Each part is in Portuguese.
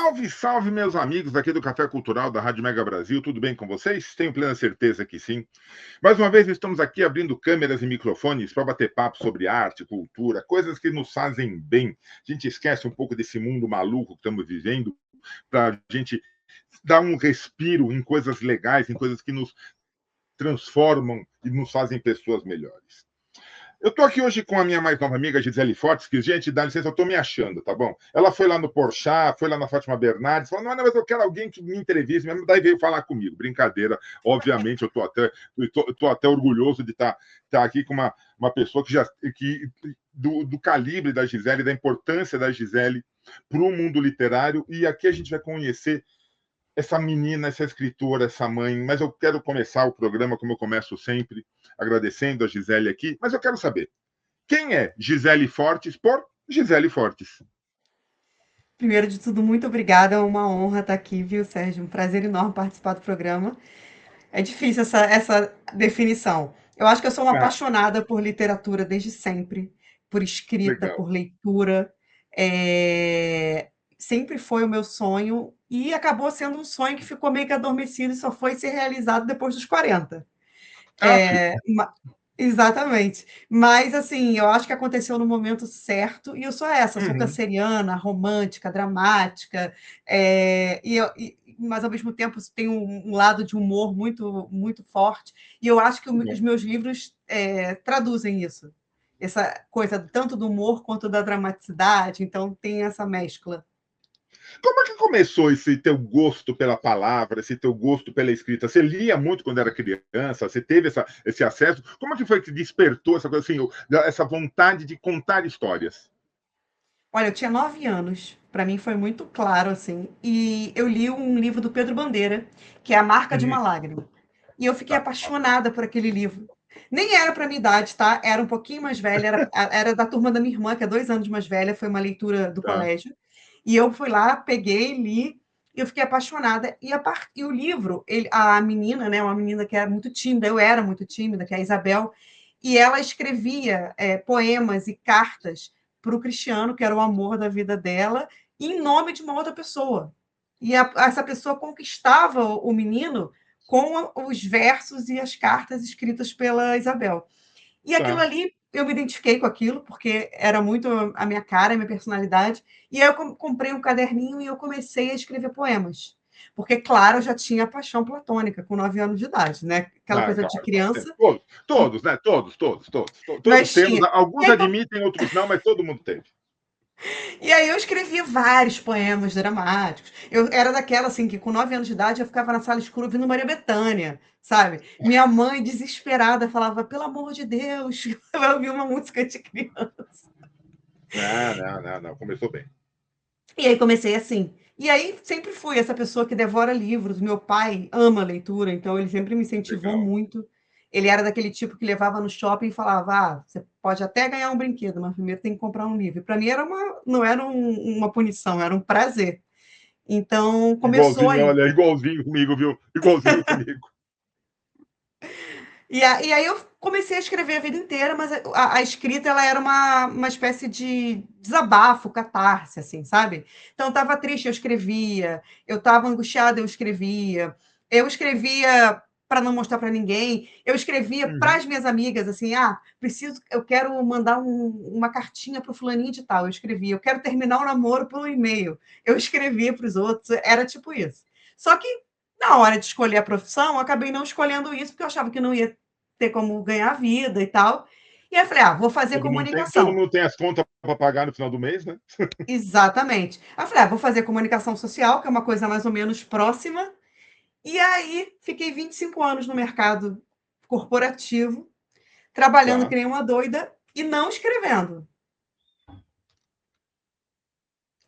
Salve, salve, meus amigos aqui do Café Cultural da Rádio Mega Brasil. Tudo bem com vocês? Tenho plena certeza que sim. Mais uma vez, estamos aqui abrindo câmeras e microfones para bater papo sobre arte, cultura, coisas que nos fazem bem. A gente esquece um pouco desse mundo maluco que estamos vivendo para a gente dar um respiro em coisas legais, em coisas que nos transformam e nos fazem pessoas melhores. Eu tô aqui hoje com a minha mais nova amiga, Gisele Fortes, que, gente, dá licença, eu tô me achando, tá bom? Ela foi lá no Porchat, foi lá na Fátima Bernardes, falou, não, mas eu quero alguém que me entreviste mesmo, daí veio falar comigo. Brincadeira, obviamente, eu tô até orgulhoso de estar aqui com uma pessoa do calibre da Gisele, da importância da Gisele para o mundo literário, e aqui a gente vai conhecer essa menina, essa escritora, essa mãe, mas eu quero começar o programa, como eu começo sempre, agradecendo a Gisele aqui, mas eu quero saber, quem é Gisele Fortes por Gisele Fortes? Primeiro de tudo, muito obrigada. É uma honra estar aqui, viu, Sérgio? Um prazer enorme participar do programa. É difícil essa definição. Eu acho que eu sou uma Ah, apaixonada por literatura desde sempre, por escrita, legal. por leitura. É, Sempre foi o meu sonho e acabou sendo um sonho que ficou meio que adormecido e só foi ser realizado depois dos 40. Ah, filho. É, exatamente. Mas, assim, eu acho que aconteceu no momento certo, e eu sou essa, sou Uhum. canceriana, romântica, dramática, mas ao mesmo tempo tem um lado de humor muito, muito forte, e eu acho que os meus livros traduzem isso, essa coisa tanto do humor quanto da dramaticidade, então tem essa mescla. Como é que começou esse teu gosto pela palavra, esse teu gosto pela escrita? Você lia muito quando era criança? Você teve esse acesso? Como é que foi que despertou essa coisa assim, essa vontade de contar histórias? Olha, eu tinha 9 anos, para mim foi muito claro, assim, e eu li um livro do Pedro Bandeira, que é A Marca de uma Uhum. Lágrima, e eu fiquei Tá. apaixonada por aquele livro. Nem era para minha idade, tá? Era um pouquinho mais velha, era da turma da minha irmã, que é 2 anos mais velha, foi uma leitura do Tá. colégio, e eu fui lá, peguei, li, e eu fiquei apaixonada. E o livro, a menina, né, uma menina que era muito tímida, eu era muito tímida, que é a Isabel, e ela escrevia poemas e cartas para o Cristiano, que era o amor da vida dela, em nome de uma outra pessoa. E essa pessoa conquistava o menino com os versos e as cartas escritas pela Isabel. E aquilo Tá. ali, eu me identifiquei com aquilo, porque era muito a minha cara, a minha personalidade. E aí eu comprei um caderninho e eu comecei a escrever poemas. Porque, claro, eu já tinha paixão platônica com 9 anos de idade, né? Aquela Ah, coisa de claro, claro. criança. Todos, né? Todos Mas temos. tinha. E Alguns aí, admitem, outros não, mas todo mundo teve. E aí eu escrevi vários poemas dramáticos. Eu era daquela assim que com 9 anos de idade eu ficava na sala escura ouvindo Maria Bethânia, sabe? Minha mãe desesperada falava: "Pelo amor de Deus, ela ouviu uma música de criança". Não, não, não, não. Começou bem. E aí comecei assim. E aí sempre fui essa pessoa que devora livros. Meu pai ama leitura, então ele sempre me incentivou Legal. muito. Ele era daquele tipo que levava no shopping e falava: "Ah, você pode até ganhar um brinquedo, mas primeiro tem que comprar um livro". Para mim era não era uma punição, era um prazer. Então, começou Igualzinho, aí. olha, igualzinho comigo, viu? Igualzinho comigo. E aí eu comecei a escrever a vida inteira, mas a escrita ela era uma espécie de desabafo, catarse, assim, sabe? Então, eu estava triste, eu escrevia. Eu estava angustiada, eu escrevia. Eu escrevia para não mostrar para ninguém. Eu escrevia para Uhum. as minhas amigas, assim, eu quero mandar uma cartinha para o fulaninho de tal. Eu escrevia. Eu quero terminar o namoro pelo e-mail. Eu escrevia para os outros. Era tipo isso. Só que na hora de escolher a profissão, eu acabei não escolhendo isso, porque eu achava que não ia ter como ganhar vida e tal. E aí eu falei, vou fazer Todo comunicação. mundo tem as contas para pagar no final do mês, né? Exatamente. Aí eu falei, vou fazer comunicação social, que é uma coisa mais ou menos próxima. E aí fiquei 25 anos no mercado corporativo, trabalhando Tá. que nem uma doida e não escrevendo.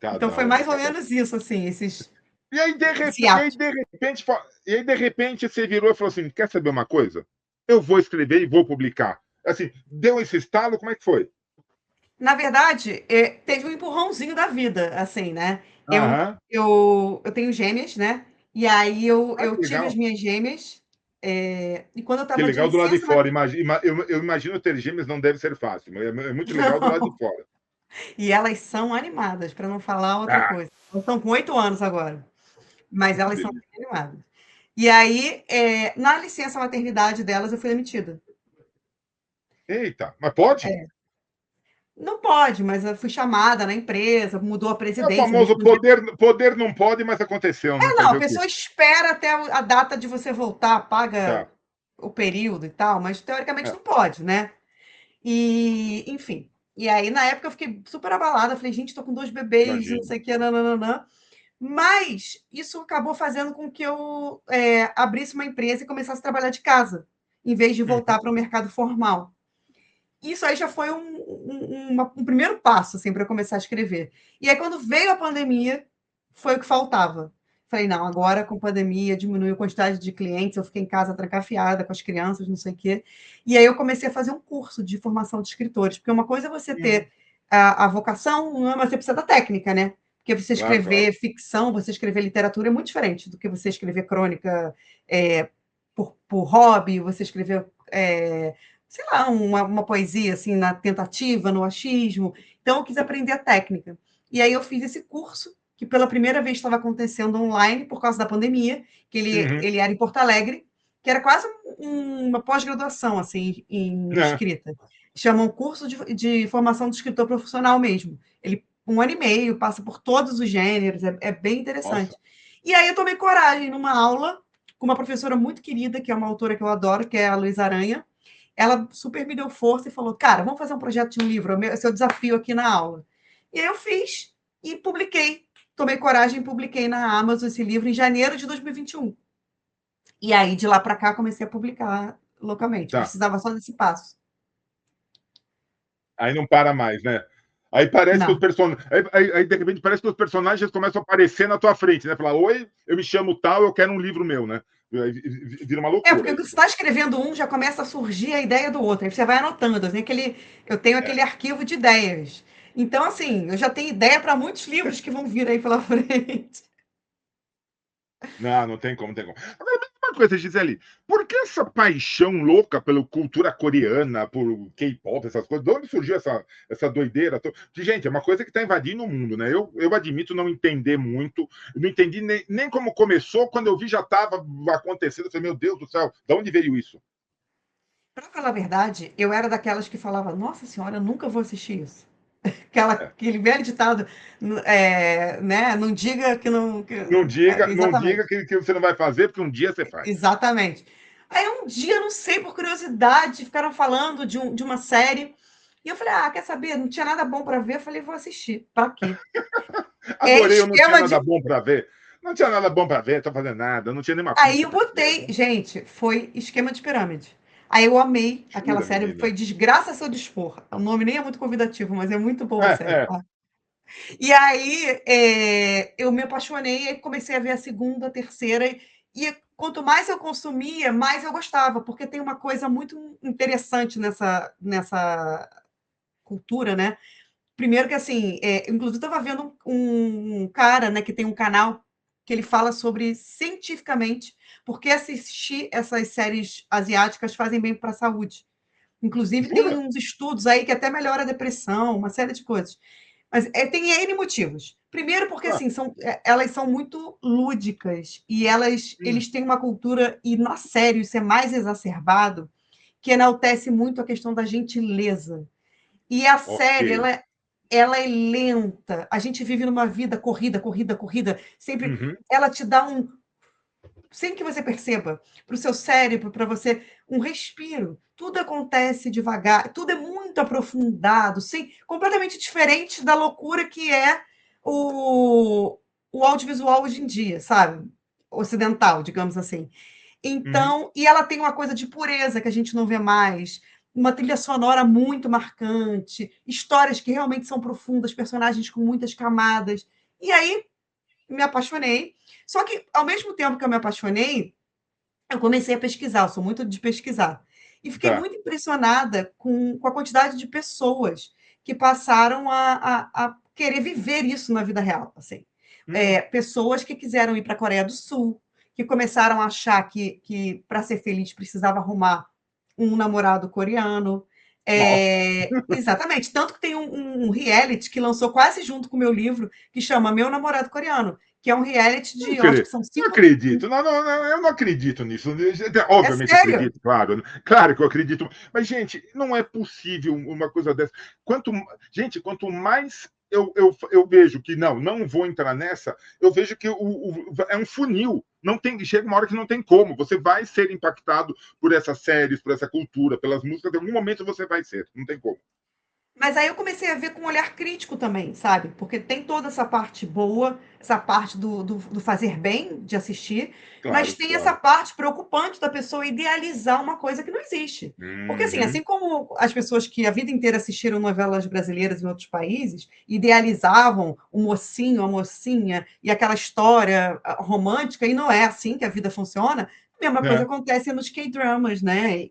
Então Cada foi uma, mais ou cada. menos isso, assim, esse E aí, ato. de repente, você virou e falou assim: quer saber uma coisa? Eu vou escrever e vou publicar. Assim, deu esse estalo, como é que foi? Na verdade, teve um empurrãozinho da vida, assim, né? Aham. Eu tenho gêmeas, né? E aí Ah, eu que tive as legal. minhas gêmeas, e quando eu Que estava de legal do lado de licença. fora. Eu imagino ter gêmeos não deve ser fácil, mas é muito legal do lado de fora. E elas são animadas, para não falar outra Ah, coisa. Elas estão com 8 anos agora, mas que elas são delícia. bem animadas. E aí, na licença maternidade delas, eu fui demitida. Eita, mas pode? É. Não pode, mas eu fui chamada na empresa, mudou a É o presidência, me famoso explodiu. poder não pode, mas aconteceu, né? Não, Fazer a o quê? pessoa espera até a data de você voltar, paga Tá, o período e tal, mas teoricamente é, não pode, né? E, enfim. E aí, na época, eu fiquei super abalada. Falei, gente, tô com 2 bebês, não imagino. sei o que, nananã. Mas isso acabou fazendo com que eu abrisse uma empresa e começasse a trabalhar de casa, em vez de voltar Uhum. para o mercado formal. Isso aí já foi um primeiro passo assim, para eu começar a escrever. E aí, quando veio a pandemia, foi o que faltava. Falei, não, agora com pandemia diminuiu a quantidade de clientes, eu fiquei em casa trancafiada com as crianças, não sei o quê. E aí eu comecei a fazer um curso de formação de escritores, porque uma coisa é você ter Uhum. a vocação, mas você precisa da técnica, né? Porque você Claro, claro. escrever ficção, você escrever literatura é muito diferente do que você escrever crônica é, por hobby, você escrever sei lá, uma poesia assim na tentativa, no achismo. Então eu quis aprender a técnica. E aí eu fiz esse curso, que pela primeira vez estava acontecendo online por causa da pandemia, que Uhum. ele era em Porto Alegre, que era quase uma pós-graduação assim em É, escrita. Chamam curso de formação de escritor profissional mesmo. Ele 1 ano e meio, passa por todos os gêneros, é bem nossa. interessante. E aí eu tomei coragem numa aula com uma professora muito querida, que é uma autora que eu adoro, que é a Luísa Aranha. Ela super me deu força e falou: cara, vamos fazer um projeto de um livro, é o seu desafio aqui na aula. E aí eu fiz e publiquei. Tomei coragem e publiquei na Amazon esse livro em janeiro de 2021. E aí, de lá para cá, comecei a publicar localmente. Tá. Precisava só desse passo. Aí não para mais, né? Aí parece que os Não. personagens. Aí, de repente parece que os personagens começam a aparecer na tua frente, né? Falar, oi, eu me chamo tal, eu quero um livro meu, né? Aí vira uma É, porque loucura você isso. está escrevendo um, já começa a surgir a ideia do outro. Aí você vai anotando. Assim, eu tenho É. aquele arquivo de ideias. Então, assim, eu já tenho ideia para muitos livros que vão vir aí pela frente. Não, não tem como, não tem como. Agora, me diz uma coisa, Gisele, por que essa paixão louca pela cultura coreana, por K-pop, essas coisas? De onde surgiu essa doideira? Gente, é uma coisa que está invadindo o mundo, né? Eu admito não entender muito, não entendi nem como começou, quando eu vi já estava acontecendo. Eu falei, meu Deus do céu, de onde veio isso? Para falar a verdade, eu era daquelas que falava: Nossa Senhora, eu nunca vou assistir isso. É. Aquele velho ditado, né? Não diga que não. Não diga Exatamente. que você não vai fazer, porque um dia você faz. Exatamente. Aí um dia, não sei, por curiosidade, ficaram falando de uma série. E eu falei: Ah, quer saber? Não tinha nada bom para ver. Eu falei: Vou assistir. Para quê? É Adorei, eu não tinha esquema de. nada bom para ver. Não tinha nada bom para ver, não tô fazendo nada, não tinha nenhuma Aí pizza eu para comer. botei. Gente, foi esquema de pirâmide. Aí eu amei aquela Jura, série. menina? Foi Desgraça a Seu Dispor. O nome nem é muito convidativo, mas é muito boa a É, série. é. E aí eu me apaixonei e comecei a ver a segunda, a terceira. E quanto mais eu consumia, mais eu gostava, porque tem uma coisa muito interessante nessa cultura, né? Primeiro que assim, inclusive estava vendo um cara, né, que tem um canal que ele fala sobre cientificamente porque assistir essas séries asiáticas fazem bem para a saúde. Inclusive tem Jura? uns estudos aí que até melhora a depressão, uma série de coisas. Mas tem N motivos. Primeiro, porque Ah, assim, elas são muito lúdicas e hum, eles têm uma cultura, e na série isso é mais exacerbado, que enaltece muito a questão da gentileza. E a série, ok. ela é lenta. A gente vive numa vida corrida, corrida, corrida. Sempre Uhum, ela te dá sem que você perceba, para o seu cérebro, para você, um respiro. Tudo acontece devagar, tudo é muito aprofundado, sim, completamente diferente da loucura que é o, o audiovisual hoje em dia, sabe? Ocidental, digamos assim. uhum. Então, e ela tem uma coisa de pureza que a gente não vê mais, uma trilha sonora muito marcante, histórias que realmente são profundas, personagens com muitas camadas. E aí me apaixonei. Só que, ao mesmo tempo que eu me apaixonei, eu comecei a pesquisar, eu sou muito de pesquisar. E fiquei Tá. muito impressionada com a quantidade de pessoas que passaram a querer viver isso na vida real. Assim. Hum, Pessoas que quiseram ir para a Coreia do Sul, que começaram a achar que para ser feliz precisava arrumar um namorado coreano. Nossa, Exatamente. Tanto que tem um reality que lançou quase junto com o meu livro, que chama Meu Namorado Coreano, que é um reality não, de, eu acho que são não 5. acredito. Não, não, não, eu não acredito nisso. É Obviamente sério? acredito, claro. Claro que eu acredito. Mas, gente, não é possível uma coisa dessa. Gente, quanto mais eu vejo que não vou entrar nessa, eu vejo que é um funil. Não tem, chega uma hora que não tem como. Você vai ser impactado por essas séries, por essa cultura, pelas músicas. Em algum momento você vai ser. Não tem como. Mas aí eu comecei a ver com um olhar crítico também, sabe? Porque tem toda essa parte boa, essa parte do fazer bem, de assistir, mas Claro, tem essa claro. parte preocupante da pessoa idealizar uma coisa que não existe. Porque, assim Uhum. como as pessoas que a vida inteira assistiram novelas brasileiras em outros países, idealizavam o mocinho, a mocinha e aquela história romântica, e não é assim que a vida funciona, a mesma coisa É, acontece nos K-dramas, né?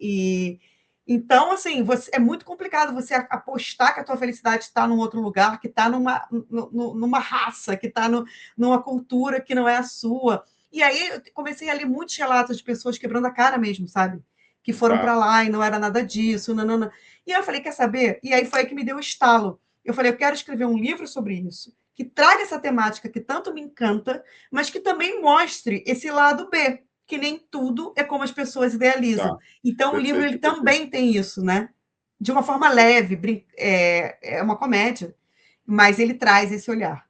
Então, assim, é muito complicado você apostar que a tua felicidade está num outro lugar, que está numa raça, que está numa cultura que não é a sua. E aí eu comecei a ler muitos relatos de pessoas quebrando a cara mesmo, sabe? Que foram tá. para lá e não era nada disso, nanana. E aí eu falei, quer saber? E aí foi aí que me deu o estalo. Eu falei, eu quero escrever um livro sobre isso, que traga essa temática que tanto me encanta, mas que também mostre esse lado B, que nem tudo é como as pessoas idealizam. Tá. Então, o livro ele Perfeito, perfeito. também tem isso, né? De uma forma leve, é uma comédia, mas ele traz esse olhar.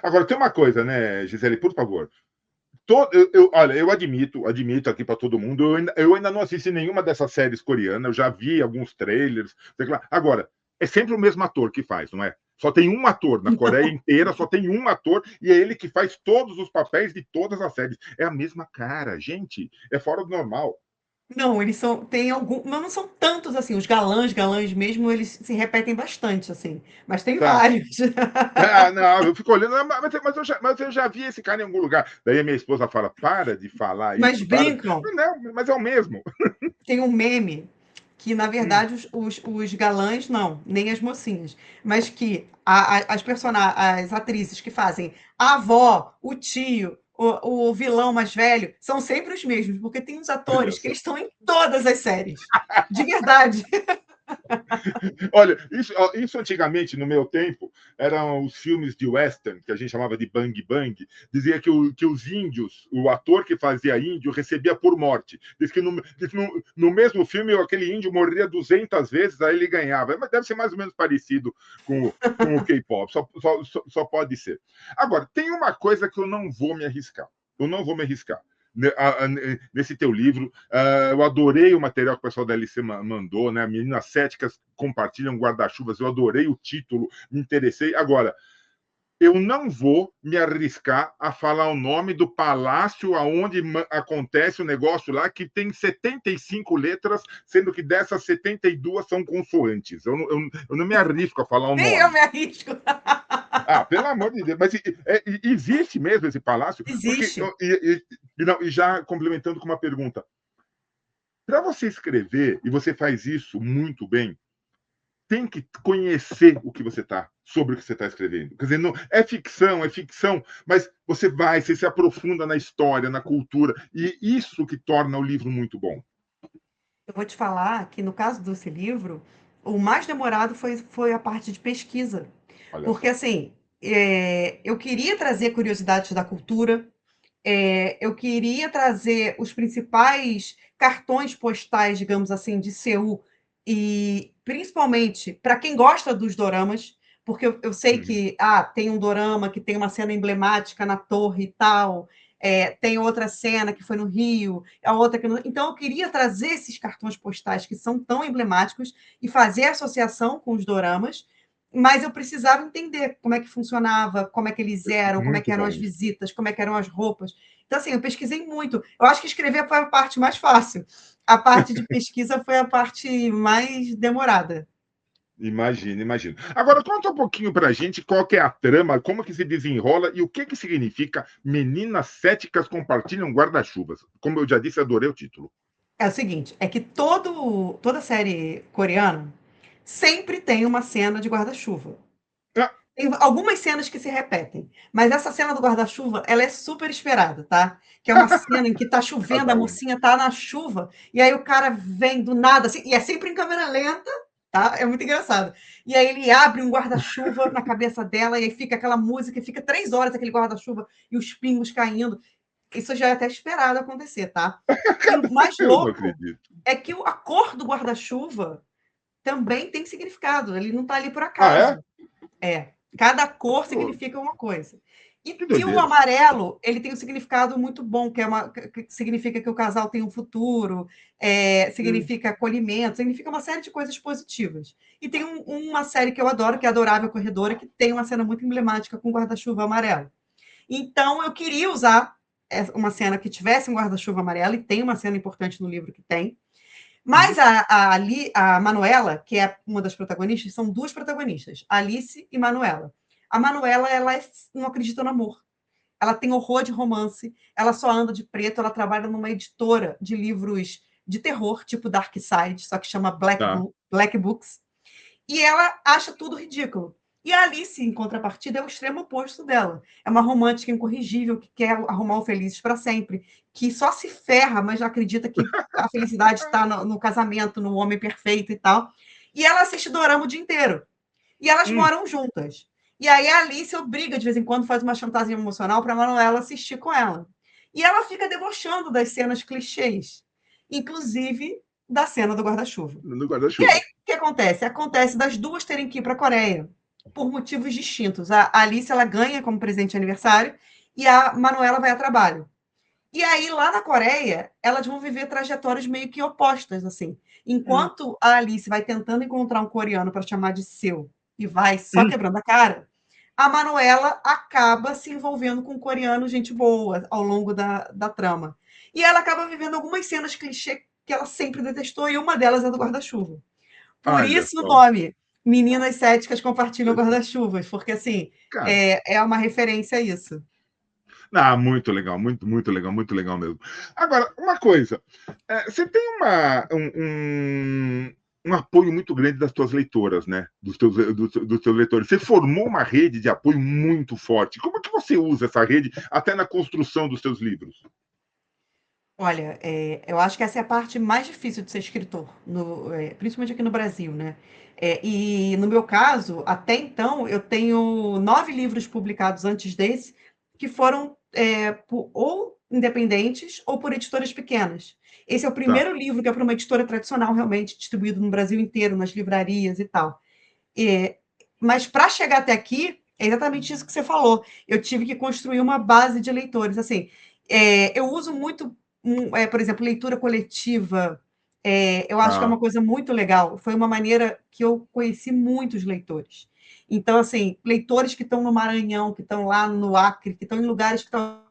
Agora, tem uma coisa, né, Gisele, por favor. Olha, eu admito aqui para todo mundo, eu ainda não assisti nenhuma dessas séries coreanas, eu já vi alguns trailers. Sei lá. Agora, é sempre o mesmo ator que faz, não é? Só tem um ator na Coreia inteira, só tem um ator e é ele que faz todos os papéis de todas as séries. É a mesma cara, gente. É fora do normal. Não, eles são, tem algum, mas não são tantos assim. Os galãs mesmo, eles se repetem bastante assim, mas tem Tá. vários. Ah, não, eu fico olhando, mas eu já vi esse cara em algum lugar. Daí a minha esposa fala: para de falar Mas isso, para. brincam. Não, mas é o mesmo. Tem um meme que, na Hum, verdade, os galãs, não, nem as mocinhas, mas que as atrizes que fazem a avó, o tio, o vilão mais velho, são sempre os mesmos, porque tem uns olha atores que só. eles estão em todas as séries. De verdade. Olha, isso antigamente, no meu tempo, eram os filmes de western, que a gente chamava de Bang Bang. Dizia que os índios, o ator que fazia índio, recebia por morte. Diz que no mesmo filme, aquele índio morria 200 vezes, aí ele ganhava. Mas deve ser mais ou menos parecido com o K-pop, só pode ser. Agora, tem uma coisa que eu não vou me arriscar. Eu não vou me arriscar nesse teu livro. Eu adorei o material que o pessoal da LC mandou, né? Meninas Céticas compartilham guarda-chuvas. Eu adorei o título, me interessei. Agora, eu não vou me arriscar a falar o nome do palácio aonde acontece o negócio lá, que tem 75 letras, sendo que dessas 72 são consoantes. Eu não me arrisco a falar o Nem eu nome. me arrisco. Ah, pelo amor de Deus, mas existe mesmo esse palácio? Porque, Existe. e já complementando com uma pergunta, para você escrever, e você faz isso muito bem, tem que conhecer o que você está, sobre o que você está escrevendo. Quer dizer, não, é ficção, mas você se aprofunda na história, na cultura, e isso que torna o livro muito bom. Eu vou te falar que, no caso desse livro, o mais demorado foi a parte de pesquisa. Olha Porque, só. assim, eu queria trazer curiosidades da cultura, eu queria trazer os principais cartões postais, digamos assim, de Seul, e principalmente para quem gosta dos doramas, porque eu sei Uhum. que tem um dorama que tem uma cena emblemática na torre e tal, tem outra cena que foi no Rio, a outra que Então eu queria trazer esses cartões postais que são tão emblemáticos e fazer associação com os doramas, mas eu precisava entender como é que funcionava, como é que eles eram, como é que Muito eram bom as isso. visitas, como é que eram as roupas. Então, assim, eu pesquisei muito. Eu acho que escrever foi a parte mais fácil. A parte de pesquisa foi a parte mais demorada. Imagino, imagino. Agora, conta um pouquinho pra gente qual que é a trama, como que se desenrola e o que significa Meninas Céticas Compartilham Guarda-Chuvas. Como eu já disse, adorei o título. É o seguinte, é que toda série coreana sempre tem uma cena de guarda-chuva. Ah, Tem algumas cenas que se repetem, mas essa cena do guarda-chuva, ela é super esperada, tá? Que é uma cena em que tá chovendo, a cada uma. mocinha tá na chuva, e aí o cara vem do nada, assim, e é sempre em câmera lenta, tá? É muito engraçado. E aí ele abre um guarda-chuva na cabeça dela, e aí fica aquela música, e fica 3 horas aquele guarda-chuva e os pingos caindo. Isso já é até esperado acontecer, tá? E o mais Eu não louco acredito. é que a cor do guarda-chuva também tem significado, ele não está ali por Ah, é? acaso. É, cada cor Pô, significa uma coisa. que E o doideira. amarelo, ele tem um significado muito bom, que significa que o casal tem um futuro, Hum. significa acolhimento, significa uma série de coisas positivas. E tem uma série que eu adoro, que é Adorável Corredora, que tem uma cena muito emblemática com guarda-chuva amarelo. Então, eu queria usar uma cena que tivesse um guarda-chuva amarelo, e tem uma cena importante no livro que tem, Uhum. mas a Manuela, que é uma das protagonistas, são duas protagonistas, Alice e Manuela. A Manuela, não acredita no amor. Ela tem horror de romance, ela só anda de preto, ela trabalha numa editora de livros de terror, tipo Dark Side, só que chama Tá. Black Books, e ela acha tudo ridículo. E a Alice, em contrapartida, é o extremo oposto dela. É uma romântica incorrigível que quer arrumar o felizes para sempre, que só se ferra, mas acredita que a felicidade está no casamento, no homem perfeito e tal. E ela assiste dorama o dia inteiro. E elas Hum. moram juntas. E aí a Alice obriga, de vez em quando, faz uma chantagem emocional para a Manuela assistir com ela. E ela fica debochando das cenas clichês, inclusive da cena do guarda-chuva. No E aí, guarda-chuva. o que acontece? Acontece das duas terem que ir para a Coreia, por motivos distintos. A Alice ela ganha como presente de aniversário e a Manuela vai a trabalho. E aí, lá na Coreia, elas vão viver trajetórias meio que opostas, assim. Hum. Enquanto a Alice vai tentando encontrar um coreano para chamar de seu e vai só Hum. quebrando a cara, a Manuela acaba se envolvendo com um coreano gente boa ao longo da trama. E ela acaba vivendo algumas cenas clichê que ela sempre detestou, e uma delas é do guarda-chuva. Por Olha isso o só. nome, Meninas Céticas Compartilham Guarda-Chuvas, porque assim, Cara, é uma referência a isso. ah, muito legal, muito legal mesmo. Agora, uma coisa, você tem um apoio muito grande das tuas leitoras, né? Dos teus leitores. Você formou uma rede de apoio muito forte. Como é que você usa essa rede até na construção dos seus livros? Olha, eu acho que essa é a parte mais difícil de ser escritor, principalmente aqui no Brasil, né? E no meu caso, até então, eu tenho 9 livros publicados antes desse, que foram ou independentes ou por editoras pequenas. Esse é o Tá. primeiro livro que é para uma editora tradicional, realmente, distribuído no Brasil inteiro, nas livrarias e tal. É, mas para chegar até aqui, é exatamente isso que você falou. Eu tive que construir uma base de leitores. Assim, eu uso muito, por exemplo, leitura coletiva. Eu acho que é Ah, uma coisa muito legal. Foi uma maneira que eu conheci muitos leitores. Então, assim, leitores que estão no Maranhão, que estão lá no Acre, que estão em lugares que talvez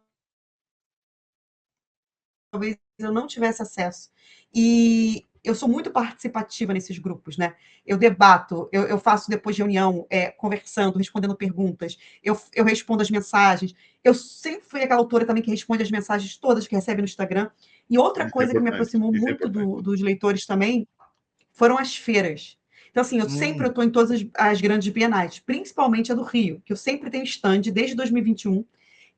eu não tivesse acesso. E eu sou muito participativa nesses grupos, né? Eu debato, eu faço depois de reunião, conversando, respondendo perguntas, eu respondo as mensagens. Eu sempre fui aquela autora também que responde as mensagens todas que recebe no Instagram. E outra isso é coisa que me importante. aproximou Isso é muito importante. dos leitores também foram as feiras. Então, assim, eu sempre Hum. estou em todas as grandes bienais, principalmente a do Rio, que eu sempre tenho stand desde 2021.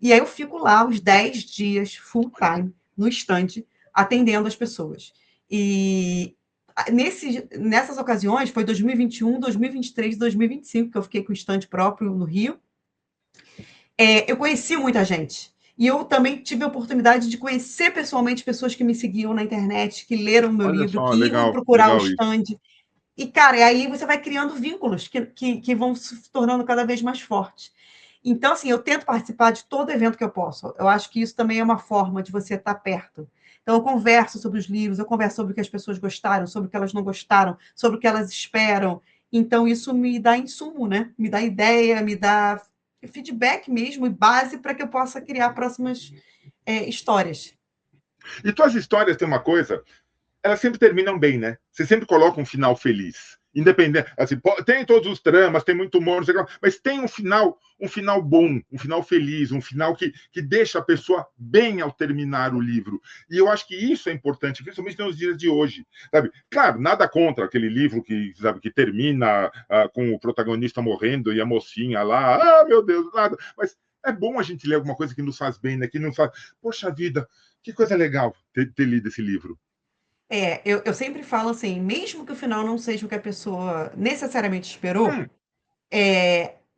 E aí eu fico lá os 10 dias full time no stand, atendendo as pessoas. E nessas ocasiões, foi 2021, 2023, 2025, que eu fiquei com o stand próprio no Rio, eu conheci muita gente. E eu também tive a oportunidade de conhecer pessoalmente pessoas que me seguiam na internet, que leram o meu Olha livro, só, que iam legal, procurar o legal isso. stand. E, cara, aí você vai criando vínculos que vão se tornando cada vez mais fortes. Então, assim, eu tento participar de todo evento que eu posso. Eu acho que isso também é uma forma de você estar perto. Então, eu converso sobre os livros, eu converso sobre o que as pessoas gostaram, sobre o que elas não gostaram, sobre o que elas esperam. Então, isso me dá insumo, né? Me dá ideia, me dá feedback mesmo e base para que eu possa criar próximas histórias. E tuas histórias têm uma coisa, elas sempre terminam bem, né? Você sempre coloca um final feliz. Independente, assim, tem todos os dramas, tem muito humor, não sei o que, mas tem um final bom, um final feliz, um final que deixa a pessoa bem ao terminar o livro. E eu acho que isso é importante, principalmente nos dias de hoje, sabe? Claro, nada contra aquele livro que, sabe, que termina com o protagonista morrendo e a mocinha lá, meu Deus, nada. Mas é bom a gente ler alguma coisa que nos faz bem, né? Que não faz, poxa vida, que coisa legal ter lido esse livro. Eu sempre falo assim, mesmo que o final não seja o que a pessoa necessariamente esperou, Hum,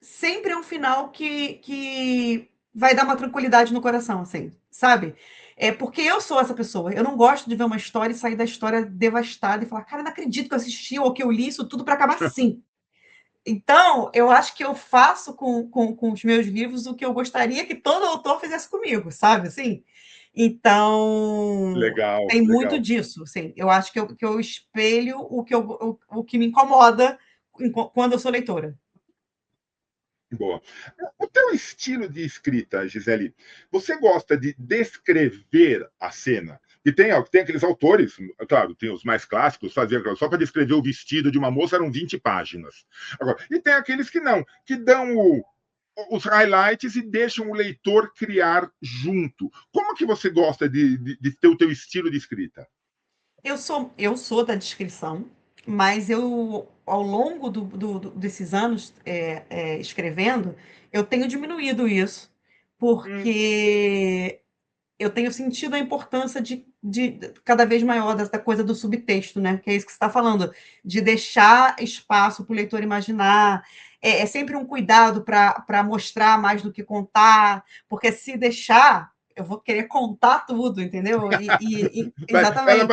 sempre é um final que vai dar uma tranquilidade no coração, assim, sabe? É porque eu sou essa pessoa. Eu não gosto de ver uma história e sair da história devastada e falar, cara, não acredito que eu assisti ou que eu li isso tudo para acabar assim. Então, eu acho que eu faço com os meus livros o que eu gostaria que todo autor fizesse comigo, sabe? Assim, então, legal, tem muito legal. disso. Assim, eu acho que eu espelho o que me incomoda quando eu sou leitora. Boa. O teu estilo de escrita, Gisele, você gosta de descrever a cena? E tem aqueles autores, claro, tem os mais clássicos, faziam só para descrever o vestido de uma moça eram 20 páginas. Agora, e tem aqueles que não, que dão os highlights e deixam o leitor criar junto. Como que você gosta de ter o teu estilo de escrita? Eu sou da descrição, mas ao longo desses anos escrevendo, eu tenho diminuído isso, Hum, porque eu tenho sentido a importância de cada vez maior dessa coisa do subtexto, né? Que é isso que você está falando, de deixar espaço para o leitor imaginar. É sempre um cuidado para mostrar mais do que contar, porque se deixar, eu vou querer contar tudo, entendeu? Exatamente.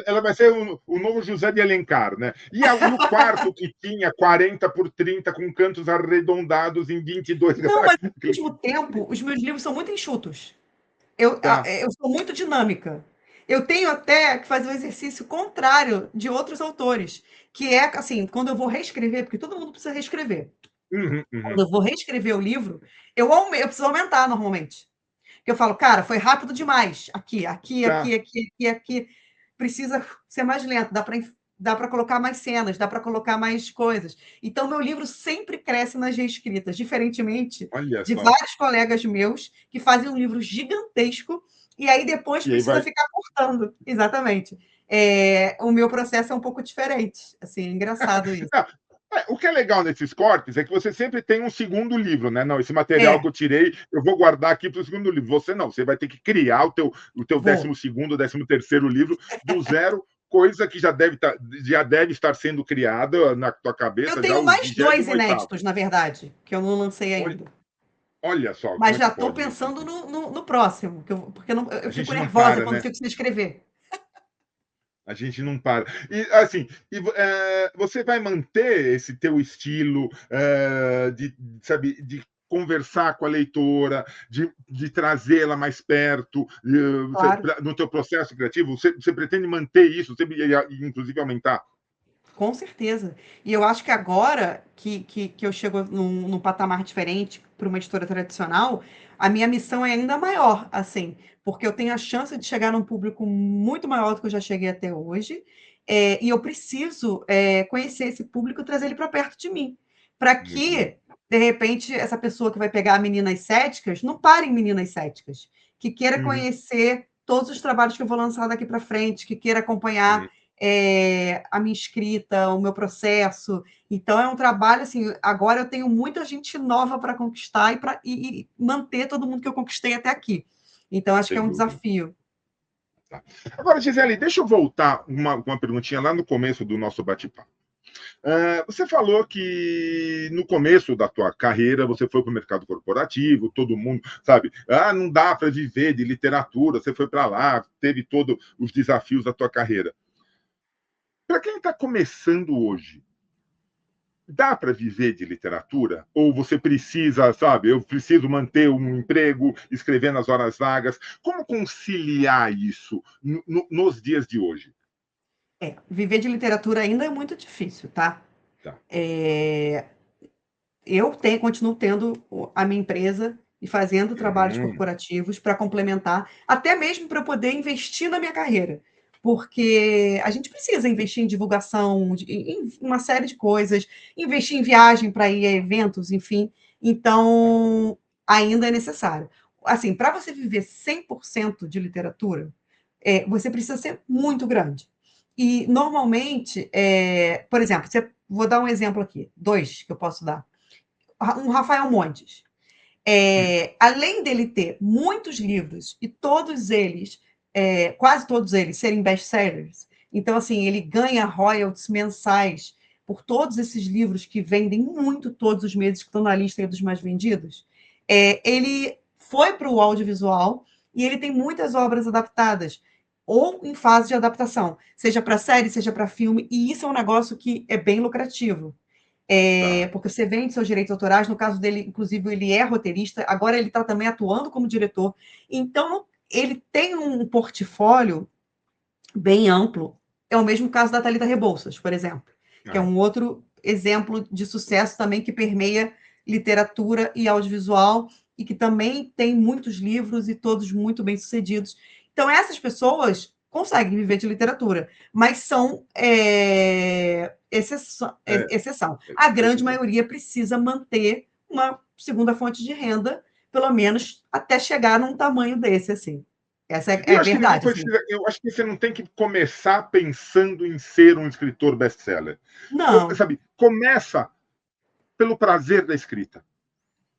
ela vai ser o novo José de Alencar, né? E o quarto que tinha 40 por 30 com cantos arredondados em 22 Não, mas graus. ao mesmo tempo, os meus livros são muito enxutos. Eu sou muito dinâmica. Eu tenho até que fazer o exercício contrário de outros autores, que é assim, quando eu vou reescrever, porque todo mundo precisa reescrever. Uhum, uhum. Quando eu vou reescrever o livro, eu preciso aumentar normalmente. Porque eu falo, cara, foi rápido demais. Aqui, aqui, Tá. aqui, aqui, aqui, aqui. Precisa ser mais lento, dá para colocar mais cenas, dá para colocar mais coisas. Então, meu livro sempre cresce nas reescritas, diferentemente Olha de só. vários colegas meus que fazem um livro gigantesco e aí depois E aí precisa vai. ficar cortando. Exatamente. O meu processo é um pouco diferente. Assim, é engraçado isso. Não, o que é legal nesses cortes é que você sempre tem um segundo livro, né? Não, esse material É, que eu tirei, eu vou guardar aqui para o segundo livro. Você não, você vai ter que criar o teu vou. 12º, 13º livro do zero, coisa que já deve estar sendo criada na tua Eu cabeça já tenho o mais dois 28º. inéditos, na verdade, que eu não lancei Olha, ainda. olha só, como Mas é já que estou pode isso? pensando no próximo, porque eu A fico gente não nervosa para, quando né? fico sem escrever. A gente não para. E assim, você vai manter esse teu estilo sabe, de conversar com a leitora, de trazê-la mais perto, Claro, no teu processo criativo? Você pretende manter isso, sempre, inclusive aumentar? com certeza. E eu acho que agora que eu chego num patamar diferente para uma editora tradicional, a minha missão é ainda maior, assim, porque eu tenho a chance de chegar num público muito maior do que eu já cheguei até hoje, e eu preciso conhecer esse público e trazer ele para perto de mim, para Muito bem. que, de repente, essa pessoa que vai pegar Meninas Céticas não pare em Meninas Céticas, que queira Uhum, conhecer todos os trabalhos que eu vou lançar daqui para frente, que queira acompanhar uhum. a minha escrita, o meu processo. Então, é um trabalho assim. Agora eu tenho muita gente nova para conquistar e manter todo mundo que eu conquistei até aqui. Então, acho que é Sem um dúvida. desafio. Tá. Agora, Gisele, deixa eu voltar uma perguntinha lá no começo do nosso bate-papo. Você falou que no começo da tua carreira você foi para o mercado corporativo, todo mundo sabe, não dá para viver de literatura, você foi para lá, teve todos os desafios da tua carreira. Para quem está começando hoje, dá para viver de literatura? Ou você precisa, sabe, eu preciso manter um emprego, escrever nas horas vagas? Como conciliar isso nos dias de hoje? Viver de literatura ainda é muito difícil, tá? Tá. É, continuo tendo a minha empresa e fazendo trabalhos Uhum. corporativos para complementar, até mesmo para poder investir na minha carreira. Porque a gente precisa investir em divulgação, em uma série de coisas, investir em viagem para ir a eventos, enfim. Tá. Então, ainda é necessário. Assim, para você viver 100% de literatura, você precisa ser muito grande. E, normalmente, por exemplo, vou dar um exemplo aqui, dois que eu posso dar um Rafael Montes. Hum. Além dele ter muitos livros e todos eles, quase todos eles, serem best-sellers, Então, assim, ele ganha royalties mensais por todos esses livros que vendem muito todos os meses, que estão na lista dos mais vendidos. Ele foi para o audiovisual e ele tem muitas obras adaptadas, ou em fase de adaptação, seja para série, seja para filme, e isso é um negócio que é bem lucrativo. Tá. Porque você vende seus direitos autorais, no caso dele, inclusive, ele é roteirista, agora ele está também atuando como diretor. Então, ele tem um portfólio bem amplo. É o mesmo caso da Thalita Rebouças, por exemplo, que é Ah, um outro exemplo de sucesso também que permeia literatura e audiovisual e que também tem muitos livros e todos muito bem sucedidos. Então, essas pessoas conseguem viver de literatura, mas são é, exceção. A grande exceção. maioria precisa manter uma segunda fonte de renda, pelo menos até chegar num tamanho desse, assim. Essa E eu é acho que não verdade, assim. precisa, eu acho que você não tem que começar pensando em ser um escritor best-seller. Não, Sabe, começa pelo prazer da escrita,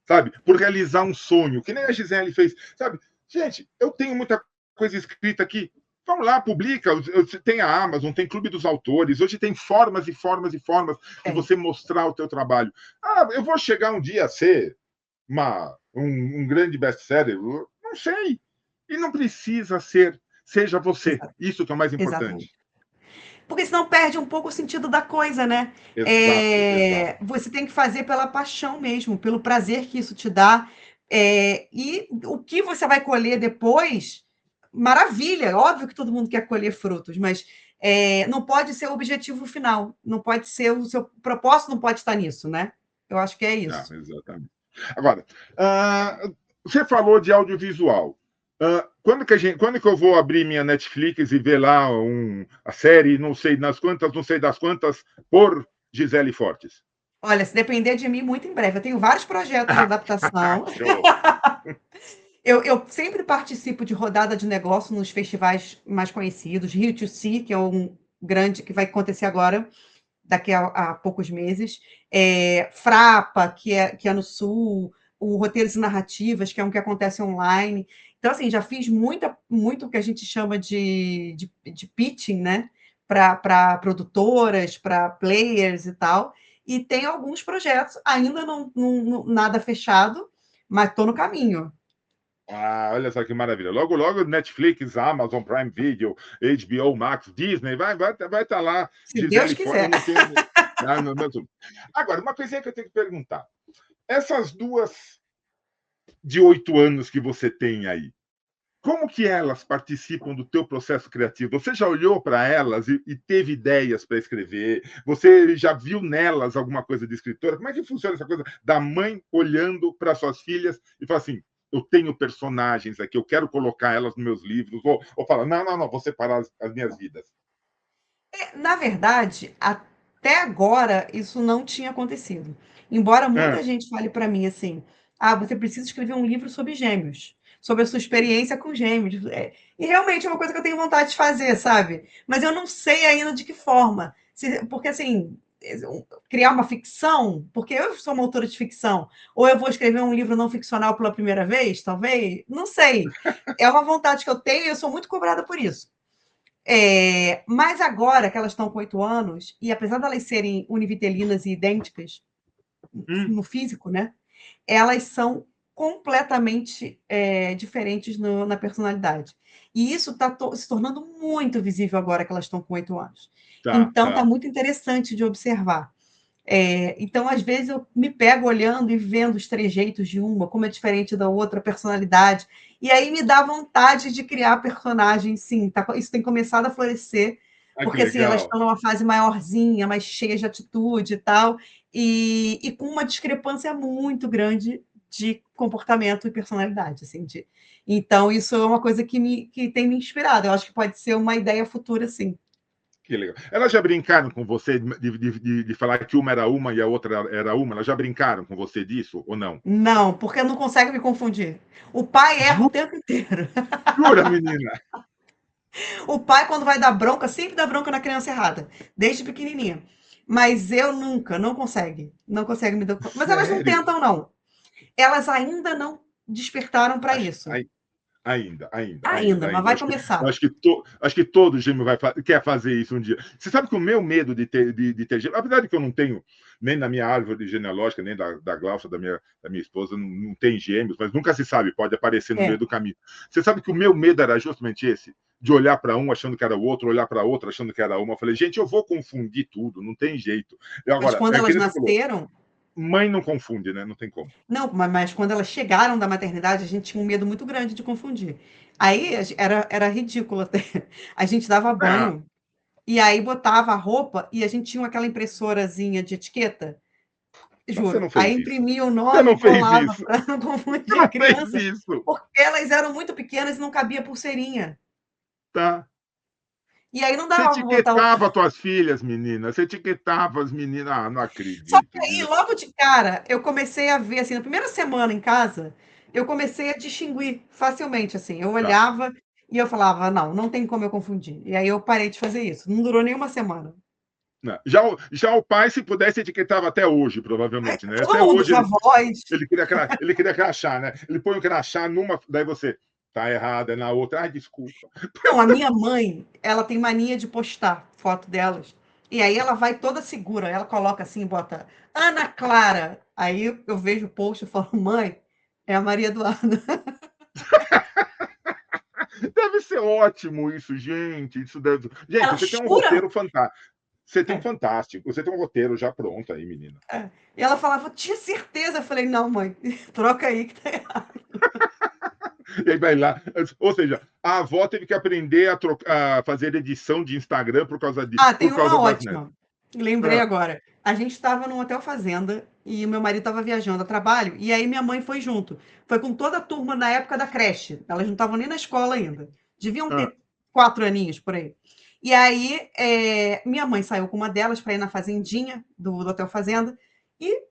sabe? Por realizar um sonho, que nem a Gisele fez, sabe? Gente, eu tenho muita coisa escrita aqui. Vamos lá, publica. Tem a Amazon, tem Clube dos Autores. Hoje tem formas e formas e formas de tem. você mostrar o teu trabalho. Ah, eu vou chegar um dia a ser um grande best-seller? Não sei. E não precisa ser. Seja você. Exa Isso que é o mais exatamente. importante. Porque senão perde um pouco o sentido da coisa, né. Exato, exato. Você tem que fazer pela paixão mesmo, pelo prazer que isso te dá, e o que você vai colher depois, maravilha, óbvio que todo mundo quer colher frutos, mas, não pode ser o objetivo final, não pode ser o seu propósito não pode estar nisso, né. Eu acho que é Ah, isso. exatamente. Agora, você falou de audiovisual. Quando que eu vou abrir minha Netflix e ver lá a série, não sei das quantas, por Gisele Fortes? Olha, se depender de mim, muito em breve. Eu tenho vários projetos de adaptação. Show. Eu sempre participo de rodada de negócio nos festivais mais conhecidos, Rio to Sea, que é um grande que vai acontecer agora, daqui a poucos meses, Frapa, que é no Sul, o Roteiros e Narrativas, que é um que acontece online. Então, assim, já fiz muito o que a gente chama de pitching, né? Para produtoras, para players e tal. E tem alguns projetos, ainda não nada fechado, mas estou no caminho. Olha só que maravilha. Logo, logo, Netflix, Amazon Prime Video, HBO Max, Disney, vai estar lá. Se Deus Gisele Forte, eu quiser. não tenho. Agora, uma coisinha que eu tenho que perguntar. Essas duas de 8 anos que você tem aí, como que elas participam do teu processo criativo? Você já olhou para elas e teve ideias para escrever? Você já viu nelas alguma coisa de escritora? Como é que funciona essa coisa da mãe olhando para suas filhas e fala assim: eu tenho personagens aqui, eu quero colocar elas nos meus livros, ou fala, não, não, não, vou separar as minhas vidas. Na verdade, até agora, isso não tinha acontecido. Embora muita É, gente fale para mim assim: "Ah, você precisa escrever um livro sobre gêmeos, sobre a sua experiência com gêmeos". E realmente é uma coisa que eu tenho vontade de fazer, sabe. Mas eu não sei ainda de que forma. Porque assim, criar uma ficção, porque eu sou uma autora de ficção, ou eu vou escrever um livro não ficcional pela primeira vez, talvez? Não sei. É uma vontade que eu tenho e eu sou muito cobrada por isso. Mas agora que elas estão com 8 anos, e apesar de elas serem univitelinas e idênticas hum, no físico, né, elas são completamente diferentes na personalidade. E isso está se tornando muito visível agora que elas estão com 8 anos. tá, Então, está tá. muito interessante de observar. Então, às vezes, eu me pego olhando e vendo os trejeitos de uma, como é diferente da outra, a personalidade, e aí me dá vontade de criar personagens, sim. Isso tem começado a florescer, Ah, que porque assim, elas legal. estão numa fase maiorzinha, mais cheia de atitude e tal, e com uma discrepância muito grande de comportamento e personalidade. Assim, então, isso é uma coisa que tem me inspirado. Eu acho que pode ser uma ideia futura, sim. Que legal. Elas já brincaram com você de falar que uma era uma e a outra era uma? Elas já brincaram com você disso ou não? Não, porque não consegue me confundir. O pai erra o tempo inteiro. Jura, menina? O pai, quando vai dar bronca, sempre dá bronca na criança errada, desde pequenininha. Mas eu nunca, não consegue. Não consegue me dar. Mas elas não Sério? tentam, não. Elas ainda não despertaram para isso. Aí, Ainda, mas vai Acho começar. acho que todo gêmeo quer fazer isso um dia. Você sabe que o meu medo de ter gêmeo, apesar de que eu não tenho nem na minha árvore genealógica, nem da Glaucia, da minha esposa, não tem gêmeos, mas nunca se sabe, pode aparecer no meio do caminho. Você sabe que o meu medo era justamente esse, de olhar para um achando que era o outro, olhar para outra achando que era uma. Eu falei, gente, eu vou confundir tudo, não tem jeito. E Mas agora, quando é que elas nem você falou, nasceram, mãe não confunde, né? Não tem como. não, mas quando elas chegaram da maternidade, a gente tinha um medo muito grande de confundir. Aí era ridículo até. A gente dava Ah, banho e aí botava a roupa e a gente tinha aquela impressorazinha de etiqueta, mas você juro. não Aí fez isso. imprimia o Você nome não e fez colava isso. para não Você confundir a não fez criança, isso. porque elas eram muito pequenas e não cabia pulseirinha. Tá? E aí não Você dava para botar o. etiquetava tuas filhas, menina. Você etiquetava as meninas. Ah, não Só que acredito. aí, logo de cara, eu comecei a ver, assim, na primeira semana em casa, eu comecei a distinguir facilmente, assim. Eu Tá. olhava e eu falava, não, não tem como eu confundir. E aí eu parei de fazer isso. Não durou nem uma semana. Não. Já o pai, se pudesse, etiquetava até hoje, provavelmente, né? Todo Até mundo, os hoje avós. ele queria crachá, né? Ele põe o crachá numa. Daí você. Tá errado, é na outra. Ai, desculpa. Não, a minha mãe, ela tem mania de postar foto delas. E aí ela vai toda segura, ela coloca assim, bota Ana Clara. Aí eu vejo o post e falo, mãe, é a Maria Eduarda. Deve ser ótimo isso, gente. Isso deve. Gente, Ela você tem um jura? roteiro fantástico. Você tem um É. fantástico. Você tem um roteiro já pronto aí, menina. É. E ela falava, tinha certeza. Eu falei, não, mãe, troca aí que tá errado. E aí vai lá. Ou seja, a avó teve que aprender a fazer edição de Instagram Ah, por tem uma causa das netas. ótima. Lembrei Ah, agora. A gente estava num hotel fazenda e o meu marido estava viajando a trabalho, e aí minha mãe foi junto. Foi com toda a turma na época da creche. Elas não estavam nem na escola ainda. Deviam ah, ter 4 aninhos por aí. E aí, minha mãe saiu com uma delas para ir na fazendinha do Hotel Fazenda e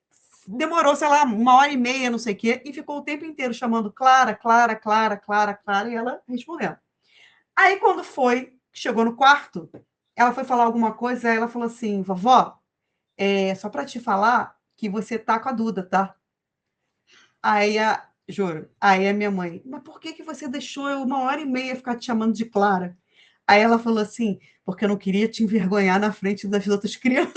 demorou, sei lá, 1 hora e meia, não sei o quê, e ficou o tempo inteiro chamando Clara, Clara, Clara, Clara, Clara, e ela respondendo. Aí, quando foi, chegou no quarto, ela foi falar alguma coisa, aí ela falou assim: vovó, só para te falar que você tá com a Duda, tá? Juro, aí a minha mãe, mas por que que você deixou eu 1 hora e meia ficar te chamando de Clara? Aí ela falou assim, porque eu não queria te envergonhar na frente das outras crianças.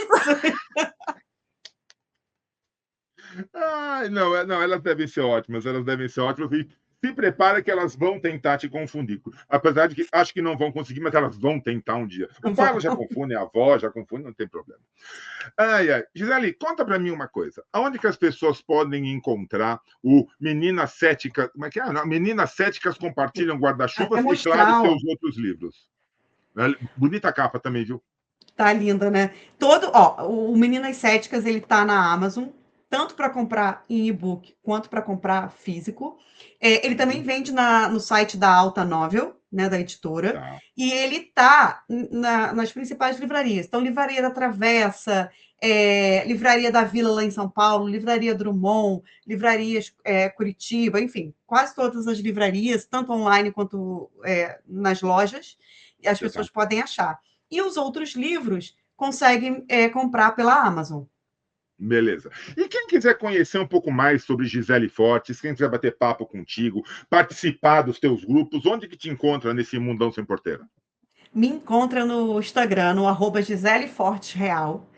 ai, não, não, elas devem ser ótimas, elas devem ser ótimas. E se prepara que elas vão tentar te confundir. Apesar de que acho que não vão conseguir, mas elas vão tentar um dia. O pai elas já confunde, a avó já confunde, não tem problema. Ai, ai. Gisele, conta para mim uma coisa. Aonde que as pessoas podem encontrar o Meninas Céticas? Como é que é? Não, Meninas Céticas compartilham Até guarda-chuvas e, claro, mostrar, ó. seus outros livros. Bonita capa também, viu? Tá linda, né? O Meninas Céticas, ele tá na Amazon, tanto para comprar em e-book quanto para comprar físico. Ele também Uhum. vende no site da Alta Novel, né, da editora, Tá. e ele tá nas principais livrarias. Então, Livraria da Travessa, Livraria da Vila lá em São Paulo, Livraria Drummond, Livrarias Curitiba, enfim, quase todas as livrarias, tanto online quanto nas lojas, e as Tá. pessoas podem achar. E os outros livros conseguem comprar pela Amazon. Beleza. E quem quiser conhecer um pouco mais sobre Gisele Fortes, quem quiser bater papo contigo, participar dos teus grupos, onde que te encontra nesse mundão sem porteira? Me encontra no Instagram, no @Gisele Fortes Real.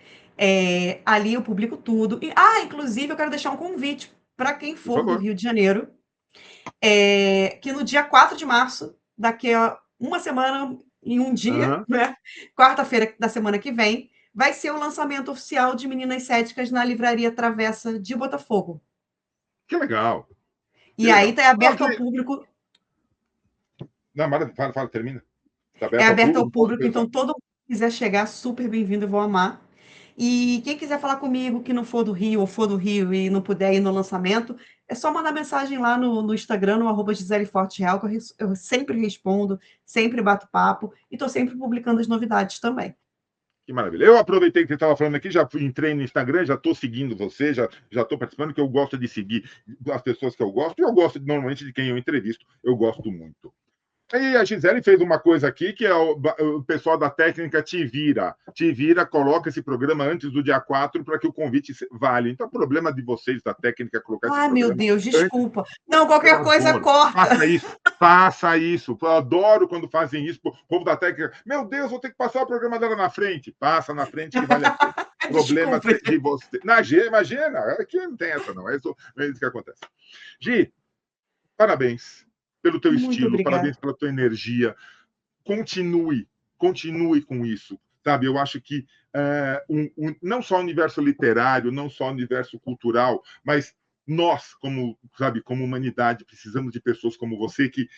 Ali eu publico tudo. Inclusive, eu quero deixar um convite para quem Por for do favor. Rio de Janeiro, que no dia 4 de março, daqui a uma semana e um dia, Aham. né? Quarta-feira da semana que vem, vai ser o lançamento oficial de Meninas Céticas na Livraria Travessa de Botafogo. Que legal. Que E aí legal. está Ah, aberto ao público. não, fala, termina. Está É aberto ao aberto ao público, pode público, então pensar. todo mundo que quiser chegar, super bem-vindo, eu vou amar. E quem quiser falar comigo que não for do Rio ou for do Rio e não puder ir no lançamento, é só mandar mensagem lá no Instagram, no @Gisele Forte Real, que eu sempre respondo, sempre bato papo e estou sempre publicando as novidades também. Que maravilha. Eu aproveitei que você estava falando aqui, entrei no Instagram, já estou seguindo você, já estou participando, que eu gosto de seguir as pessoas que eu gosto, e eu gosto normalmente de quem eu entrevisto, eu gosto muito. E a Gisele fez uma coisa aqui que é o pessoal da técnica te vira, coloca esse programa antes do dia 4 para que o convite vale. Então, o problema de vocês da técnica é colocar esse Ai, meu programa Deus, antes. desculpa. Não, Eu qualquer coisa adoro. corta. Faça isso. Eu adoro quando fazem isso. O povo da técnica, meu Deus, vou ter que passar o programa dela na frente. Passa na frente que vale a pena. Problema Desculpa. de você. Imagina, aqui não tem essa, não. É isso que acontece. Gi, parabéns pelo teu Muito estilo, obrigada. parabéns pela tua energia. Continue com isso, sabe? Eu acho que não só o universo literário, não só o universo cultural, mas nós, como humanidade, precisamos de pessoas como você que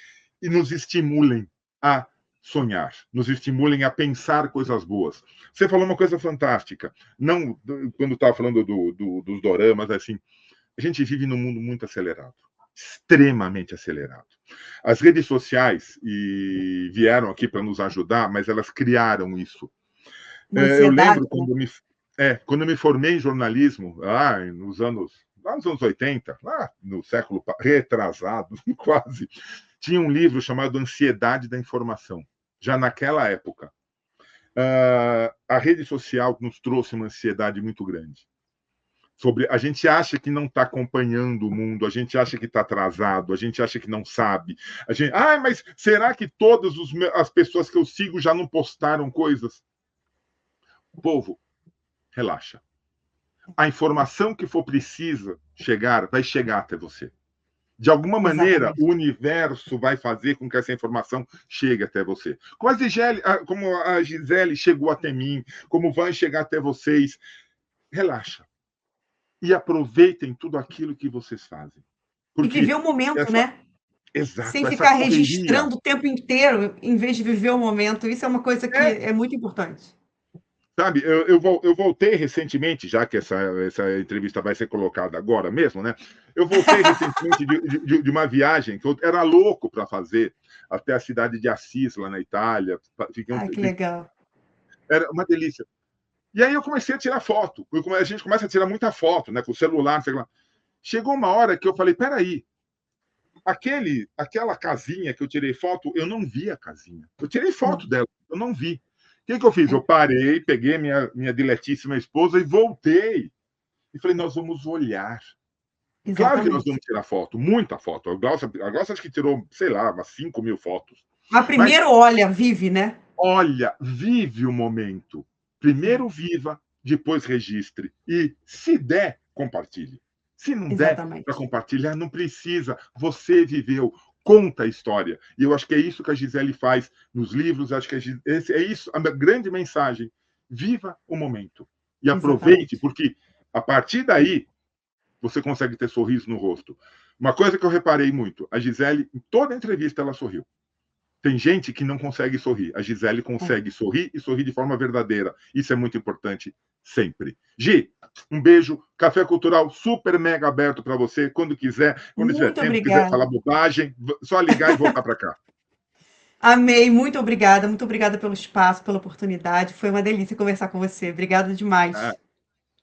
nos estimulem a sonhar, nos estimulem a pensar coisas boas. Você falou uma coisa fantástica, não quando estava falando dos doramas, assim, a gente vive num mundo muito acelerado, extremamente acelerado. As redes sociais vieram aqui para nos ajudar, mas elas criaram isso. Uma Eu ansiedade, lembro quando eu me formei em jornalismo, nos anos 80, lá no século retrasado, quase, tinha um livro chamado Ansiedade da Informação. Já naquela época, a rede social nos trouxe uma ansiedade muito grande. A gente acha que não está acompanhando o mundo, a gente acha que está atrasado, a gente acha que não sabe. Mas será que todas as pessoas que eu sigo já não postaram coisas? Povo, relaxa. A informação que for precisa chegar, vai chegar até você. De alguma maneira, exatamente. O universo vai fazer com que essa informação chegue até você. Como a Gisele chegou até mim, como vai chegar até vocês. Relaxa. E aproveitem tudo aquilo que vocês fazem. Porque e viver o momento, né? Exato, sem essa ficar correria. Registrando o tempo inteiro, em vez de viver o momento. Isso é uma coisa que é muito importante. Sabe, eu voltei recentemente, já que essa entrevista vai ser colocada agora mesmo, né? Eu voltei recentemente de uma viagem que eu era louco para fazer até a cidade de Assis, lá na Itália. Que legal. Era uma delícia. E aí eu comecei a tirar foto. A gente começa a tirar muita foto, né? Com o celular, sei lá. Chegou uma hora que eu falei, peraí, aquela casinha que eu tirei foto, eu não vi a casinha. Eu tirei foto dela, eu não vi. O que eu fiz? Eu parei, peguei minha diletíssima esposa e voltei. E falei, nós vamos olhar. Exatamente. Claro que nós vamos tirar foto, muita foto. A Glaucia acho que tirou, sei lá, umas 5.000 fotos. Mas primeiro olha, vive, né? Olha, vive o momento. Primeiro viva, depois registre. E, se der, compartilhe. Se não der para compartilhar, não precisa. Você viveu. Conta a história. E eu acho que é isso que a Gisele faz nos livros. Acho que é isso a grande mensagem. Viva o momento. E aproveite, porque a partir daí você consegue ter sorriso no rosto. Uma coisa que eu reparei muito, a Gisele, em toda entrevista, ela sorriu. Tem gente que não consegue sorrir. A Gisele consegue sorrir e sorrir de forma verdadeira. Isso é muito importante sempre. Gi, um beijo. Café Cultural super mega aberto para você. Quando quiser, quando tiver tempo, quiser falar bobagem, só ligar e voltar para cá. Amei, muito obrigada pelo espaço, pela oportunidade. Foi uma delícia conversar com você. Obrigada demais.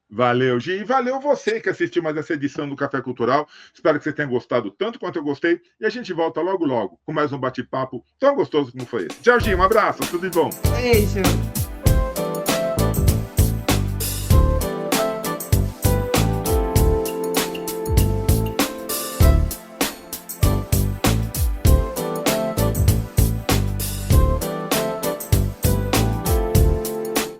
Valeu, Gi. E valeu você que assistiu mais essa edição do Café Cultural. Espero que você tenha gostado tanto quanto eu gostei. E a gente volta logo, logo, com mais um bate-papo tão gostoso como foi esse. Tchau, Gi. Um abraço. Tudo de bom. Beijo.